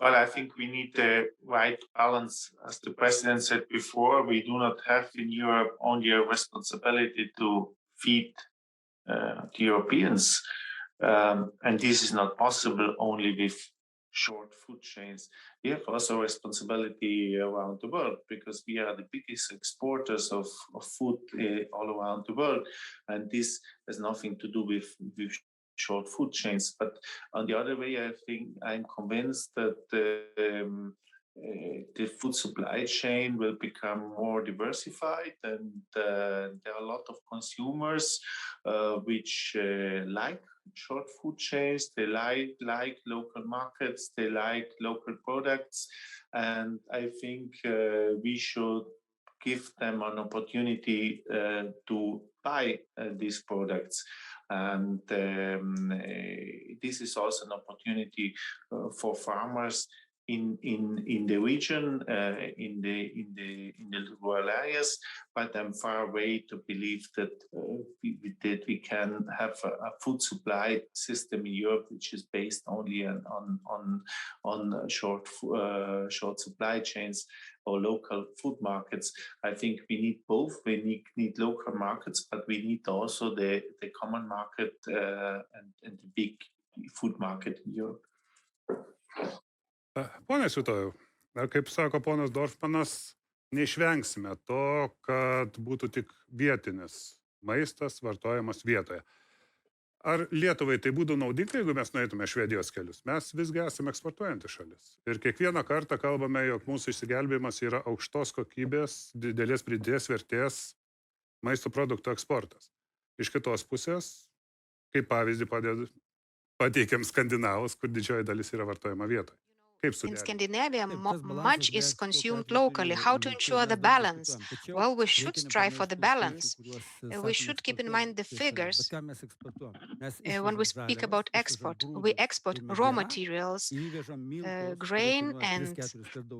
Well, I think we need the right balance. As the president said before, we do not have in Europe only a responsibility to feed the Europeans. And this is not possible only with short food chains. We have also responsibility around the world because we are the biggest exporters of food all around the world. And this has nothing to do with short food chains. But on the other way, I think I'm convinced that the food supply chain will become more diversified, and there are a lot of consumers which like short food chains. They like local markets. They like local products, and I think we should give them an opportunity to buy these products. And this is also an opportunity for farmers in the region, in the rural areas. But I'm far away to believe that we can have a food supply system in Europe which is based only on short supply chains or local food markets. I think we need both. We need local markets, but we need also the common market and the big food market in Europe. Pone Svitojau, kaip sako ponas Dorfmanas, neišvengsime to, kad būtų tik vietinis maistas vartojamas vietoje. Ar Lietuvai tai būtų naudinga, jeigu mes nueitume Švedijos kelius? Mes visgi esame eksportuojanti šalis. Ir kiekvieną kartą kalbame, jog mūsų išsigelbėjimas yra aukštos kokybės, didelės pridėtinės vertės maisto produktų eksportas. Iš kitos pusės, kaip pavyzdį pateikiam Skandinavus, kur didžioji dalis yra vartojama vietoje. In Scandinavia, much is consumed locally. How to ensure the balance? Well, we should strive for the balance. We should keep in mind the figures. When we speak about export, we export raw materials, grain and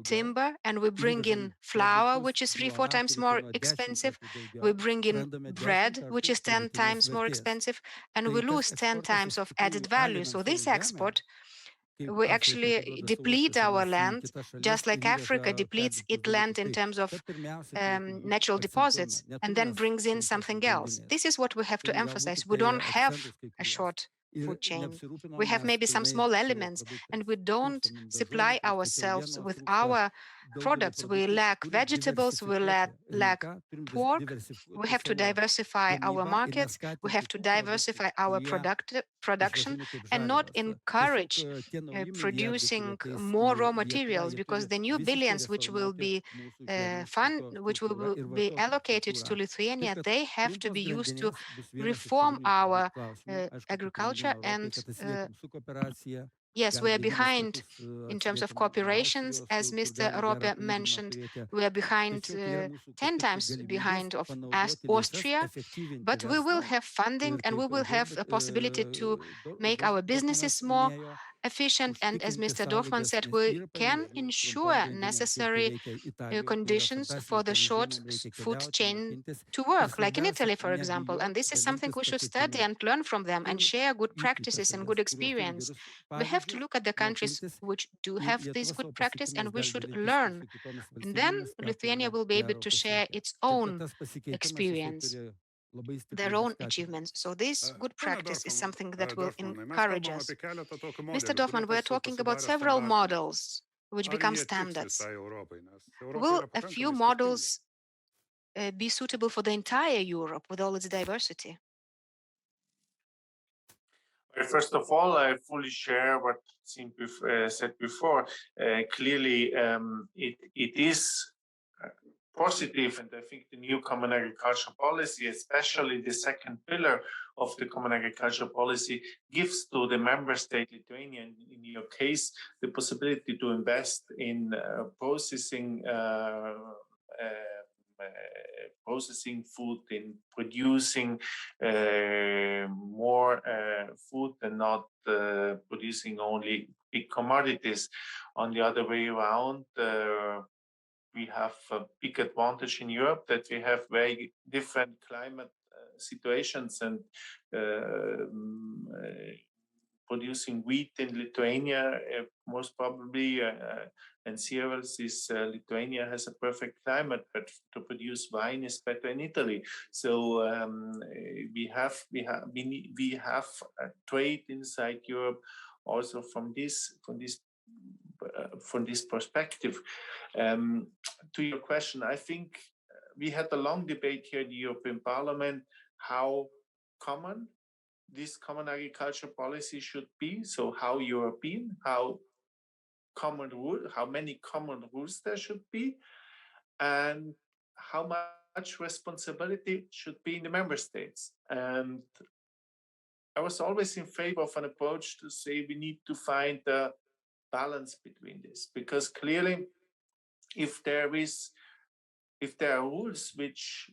timber, and we bring in flour, which is 3-4 times more expensive. We bring in bread, which is 10 times more expensive, and we lose 10 times of added value. So this export, we actually deplete our land, just like Africa depletes its land in terms of natural deposits, and then brings in something else. This is what we have to emphasize. We don't have a short food chain. We have maybe some small elements, and we don't supply ourselves with our products. We lack vegetables, we lack pork. We have to diversify our markets. We have to diversify our production and not encourage producing more raw materials, because the new billions which will be allocated to Lithuania, they have to be used to reform our agriculture. And yes, we are behind in terms of cooperations, as Mr. Rope mentioned. We are behind 10 times behind of Austria, but we will have funding and we will have a possibility to make our businesses more efficient. And as Mr. Dorfmann said, we can ensure necessary conditions for the short food chain to work, like in Italy, for example. And this is something we should study and learn from them and share good practices and good experience. We have to look at the countries which do have this good practice, and we should learn. And then Lithuania will be able to share its own experience, their own achievements. So this good practice is something that will encourage us. Mr. Dorfmann, we're talking about several models which become standards. Will a few models be suitable for the entire Europe with all its diversity? First of all, I fully share what Sim said before. Clearly, it is positive, and I think the new common agricultural policy, especially the second pillar of the common agricultural policy, gives to the member state, Lithuania, in your case, the possibility to invest in processing food, in producing more food, and not producing only big commodities. On the other way around, we have a big advantage in Europe that we have very different climate situations, and producing wheat in Lithuania, most probably, and cereals is Lithuania has a perfect climate, but to produce wine is better in Italy. So we have a trade inside Europe also from this perspective. To your question, I think we had a long debate here in the European Parliament how common this common agriculture policy should be. So how European, how many common rules there should be, and how much responsibility should be in the member states. And I was always in favor of an approach to say we need to find a balance between this, because clearly if there are rules which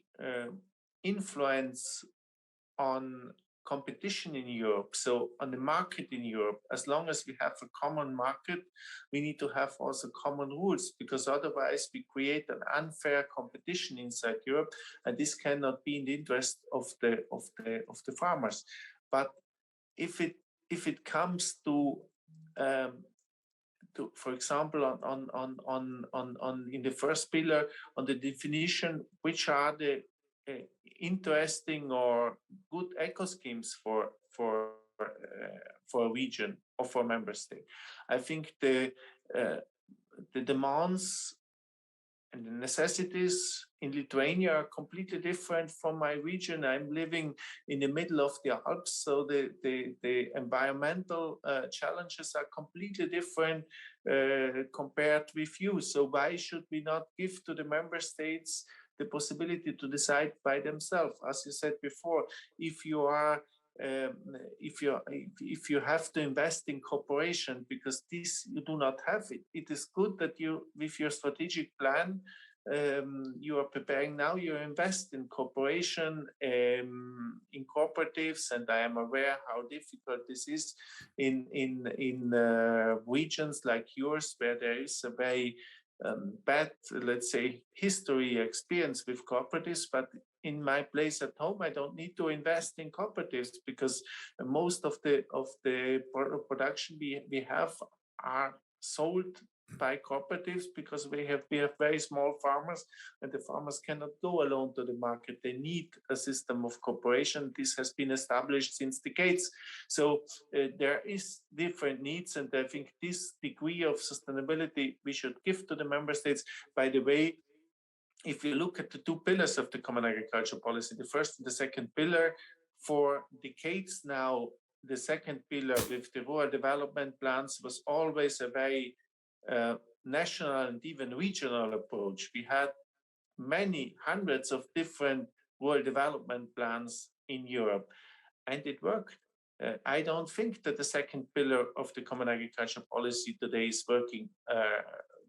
influence on competition in Europe, so on the market in Europe, as long as we have a common market, we need to have also common rules, because otherwise we create an unfair competition inside Europe, and this cannot be in the interest of the farmers. But if it comes to for example, on in the first pillar, on the definition, which are the interesting or good eco schemes for a region or for a member state. I think the demands and the necessities in Lithuania are completely different from my region. I'm living in the middle of the Alps, so the environmental challenges are completely different compared with you. So why should we not give to the member states the possibility to decide by themselves? As you said before, if you have to invest in cooperation, because this you do not have it, it is good that you, with your strategic plan, you are preparing now, you invest in cooperation, in cooperatives, and I am aware how difficult this is in regions like yours, where there is a very bad, let's say, history experience with cooperatives. But in my place at home, I don't need to invest in cooperatives, because most of the production we have are sold by cooperatives, because we have very small farmers, and the farmers cannot go alone to the market. They need a system of cooperation. This has been established since decades. So there is different needs, and I think this degree of sustainability we should give to the member states. By the way, if you look at the two pillars of the common agriculture policy, the first and the second pillar, for decades now, the second pillar with the rural development plans was always a very national and even regional approach. We had many hundreds of different rural development plans in Europe, and it worked. I don't think that the second pillar of the common agriculture policy today is working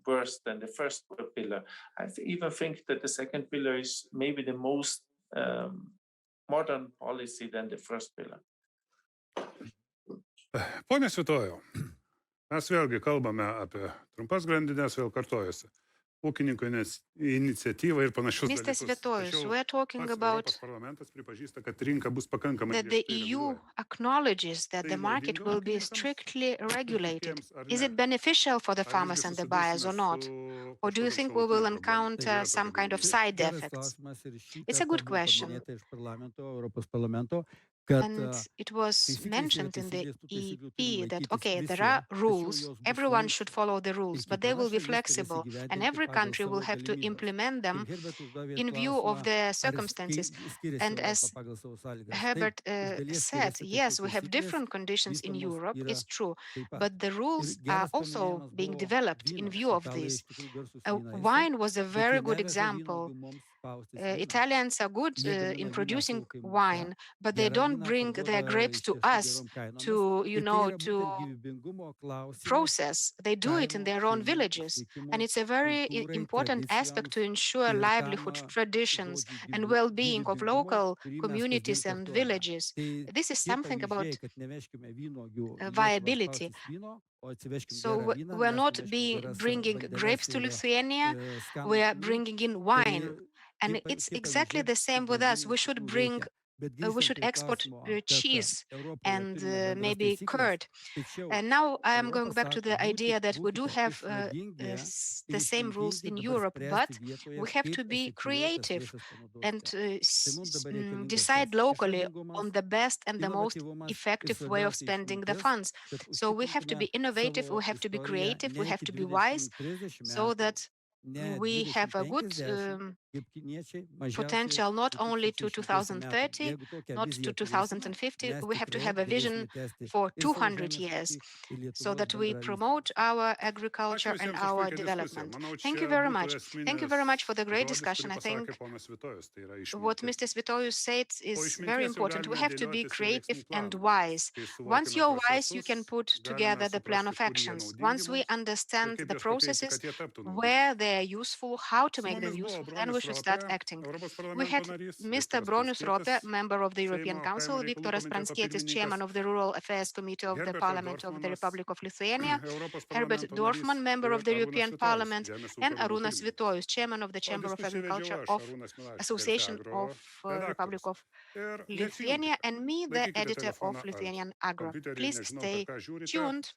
worse than the first pillar. I even think that the second pillar is maybe the most modern policy than the first pillar. Pone Svitojau, mes vėlgi kalbame apie trumpas grandinės, vėl kartojusi, ūkininkų iniciatyvą ir panašius Mr. dalykus. Svitojus, we are talking about that the EU acknowledges that the market will be strictly regulated. Is it beneficial for the farmers and the buyers or not? Or do you think we will encounter some kind of side effects? It's a good question. And it was mentioned in the EP that, okay, there are rules, everyone should follow the rules, but they will be flexible, and every country will have to implement them in view of the circumstances. And as Herbert said, yes, we have different conditions in Europe, it's true, but the rules are also being developed in view of this. Wine was a very good example. Italians are good in producing wine, but they don't bring their grapes to us to process. They do it in their own villages. And it's a very important aspect to ensure livelihood, traditions, and well-being of local communities and villages. This is something about viability. So we're not bringing grapes to Lithuania, we are bringing in wine. And it's exactly the same with us. We should bring we should export cheese and maybe curd. And now I am going back to the idea that we do have the same rules in Europe, but we have to be creative and decide locally on the best and the most effective way of spending the funds. So we have to be innovative, we have to be creative, we have to be wise, so that we have a good potential not only to 2030, not to 2050. We have to have a vision for 200 years so that we promote our agriculture and our development. Thank you very much. Thank you very much for the great discussion. I think what Mr. Svitojus said is very important. We have to be creative and wise. Once you're wise, you can put together the plan of actions. Once we understand the processes, where they're useful, how to make them useful, then we should start acting. We had Mr. Bronius Ropė, member of the European Council, Viktoras Pranckietis, chairman of the Rural Affairs Committee of the Parliament of the Republic of Lithuania, Herbert Dorfmann, member of the European Parliament, and Arūnas Svitojus, chairman of the Chamber of Agriculture of Association of Republic of Lithuania, and me, the editor of Lithuanian Agro. Please stay tuned.